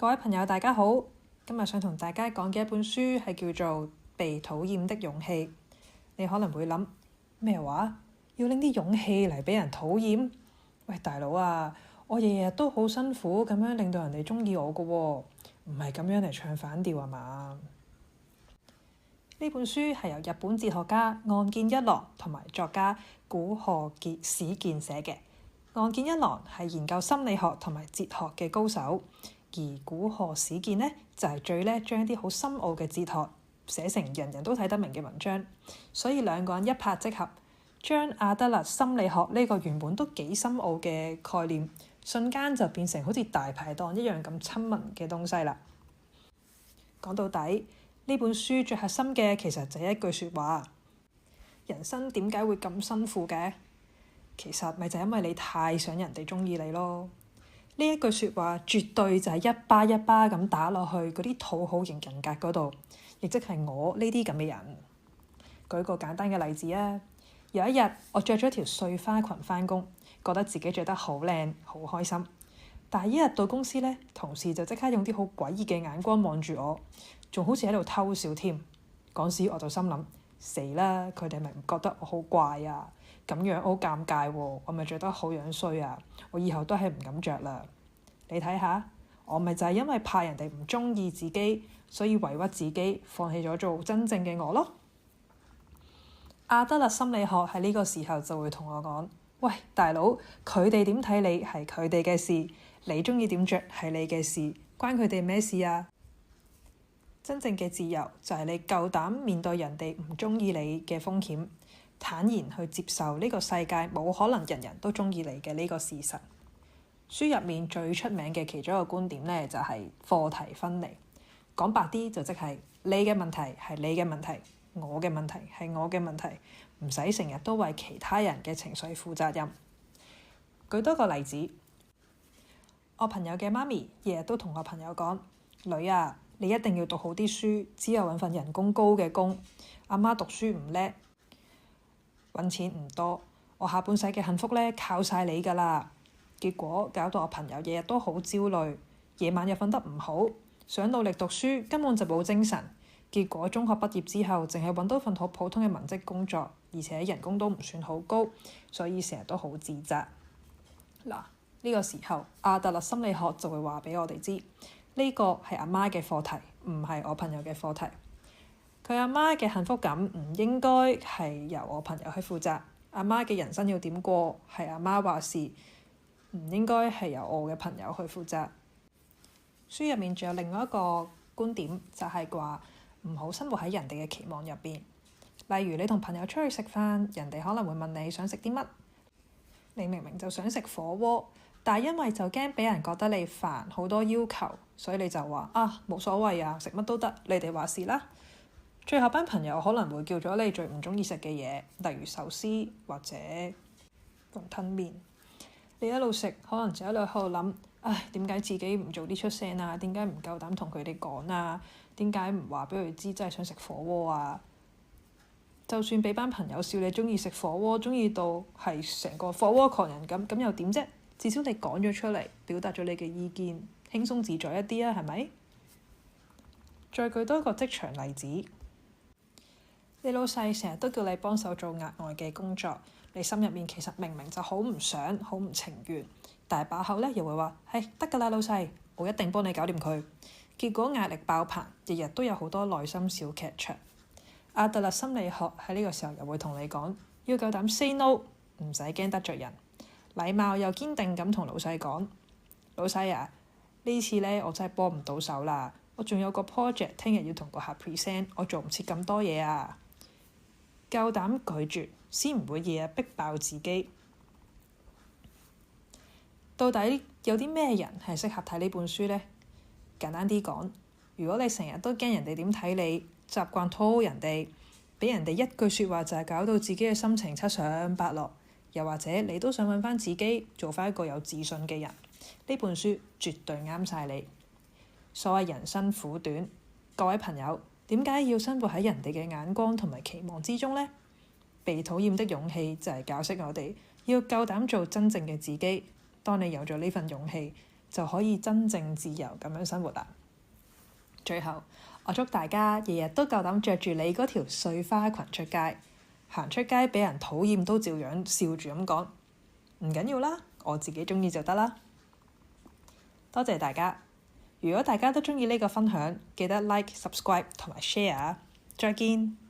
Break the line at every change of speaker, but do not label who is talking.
各位朋友大家好，今日想同大家講嘅一本書係叫做《被討厭的勇氣》。你可能會諗咩話？要拎啲勇氣嚟俾人討厭？喂，大佬啊，我日日都好辛苦咁樣令到人哋鍾意我㗎喎，唔係咁樣嚟唱反調啊嘛？呢本書係由日本哲學家岸見一郎同埋作家古賀史健寫嘅。岸見一郎係研究心理學同埋哲學嘅高手，而古賀史健呢就係最叻將一啲好深奧嘅哲學寫成人人都睇得明嘅文章，所以兩個人一拍即合，將阿德勒心理學呢個原本都幾深奧嘅概念，瞬間就變成好似大排檔一樣咁親民嘅東西啦。講到底，呢本書最核心嘅其實就係一句説話：人生點解會咁辛苦嘅？其實咪就係因為你太想人哋鍾意你咯。呢一句説話絕對就係一巴一巴咁打落去嗰啲討好型人格嗰度，亦即係我呢啲咁嘅人。舉個簡單嘅例子啊，有一日我着咗條碎花裙返工，覺得自己着得好靚，好開心。但係一日到公司呢，同事就即刻用啲好詭異嘅眼光望住我，仲好似喺度偷笑添。嗰時我就心諗：死啦！佢哋咪唔覺得我好怪啊？咁樣好尷尬喎，我咪着得好樣衰啊！我以後都係唔敢着啦。你睇下，我咪就係因為怕人哋唔鍾意自己，所以委屈自己，放棄咗做真正嘅我咯。阿德勒心理學喺呢個時候就會同我講：喂，大佬，佢哋點睇你係佢哋嘅事，你鍾意點着係你嘅事，關佢哋咩事啊？真正嘅自由就係你夠膽面對人哋唔鍾意你嘅風險，坦然去接受呢個世界冇可能人人都鍾意你嘅呢個事實。書入面最出名嘅其中一個觀點呢，就係課題分離。講白啲就即係你嘅問題係你嘅問題，我嘅問題係我嘅問題，唔使成日都為其他人嘅情緒負責任。舉多個例子，我朋友嘅媽咪日日都同我朋友講：女啊，你一定要讀好啲書，只有揾份人工高嘅工。阿媽讀書唔叻，揾錢唔多，我下半世嘅幸福呢，靠晒你㗎啦。結果搞到我朋友日日都好焦慮，夜晚又瞓得唔好，想努力讀書根本就冇精神。結果中學畢業之後，淨係揾到份好普通嘅文職工作，而且人工都唔算好高，所以成日都好自責。嗱，呢個時候阿德勒心理學就會話俾我哋知，呢個係阿媽嘅課題，唔係我朋友嘅課題。佢阿媽嘅幸福感唔應該係由我朋友去負責，阿媽嘅人生要點過係阿媽話事，唔應該係由我嘅朋友去負責。書入面仲有另外一個觀點，就係話唔好生活喺人哋嘅期望入邊。例如你同朋友出去食飯，人哋可能會問你想食啲乜，你明明就想食火鍋，但係因為就驚俾人覺得你煩，好多要求，所以你就話冇所謂啊，食乜都得，你哋話事啦。最後班朋友可能會叫咗你最唔鍾意食嘅嘢，例如壽司或者雲吞麵。你一路食，可能就一路喺度諗：點解自己唔早啲出聲啊？點解唔夠膽同佢哋講啊？點解唔話俾佢知真係想食火鍋啊？就算俾班朋友笑你鍾意食火鍋，鍾意到係成個火鍋狂人咁又點啫？至少你講咗出嚟，表達咗你嘅意見，輕鬆自在一啲啊，係咪？再舉多一個職場例子，你老細成日都叫你幫手做額外嘅工作，你心入面其實明明就好唔想、好唔情願，但係把口呢又會話：得㗎啦，老細，我一定幫你搞掂佢。結果壓力爆棚，日日都有好多內心小劇場。阿德勒心理學喺呢個時候又會同你講：要夠膽 say no，唔使驚得罪人，禮貌又堅定咁同老細講：老細啊，呢次呢我真係幫唔到手啦，我仲有個 project 聽日要同個客 present， 我做唔切咁多嘢啊。夠膽拒絕，先唔會日日逼爆自己。到底有啲咩人係適合睇呢本書呢？簡單啲講，如果你成日都驚人哋點睇你，習慣討好人哋，俾人哋一句説話就係搞到自己嘅心情七上八落，又或者你都想揾翻自己，做翻一個有自信嘅人，呢本書絕對啱晒你。所謂人生苦短，各位朋友，點解要生活喺人哋嘅眼光同埋期望之中呢？被討厭的勇氣就係教識我哋要夠膽做真正嘅自己。當你有咗呢份勇氣，就可以真正自由咁樣生活啦。最後，我祝大家日日都夠膽着住你嗰條碎花裙出街，行出街俾人討厭都照樣笑住咁講，唔緊要啦，我自己鍾意就得啦。多謝大家，如果大家都鍾意呢個分享，記得 like、subscribe 同埋 share。再見。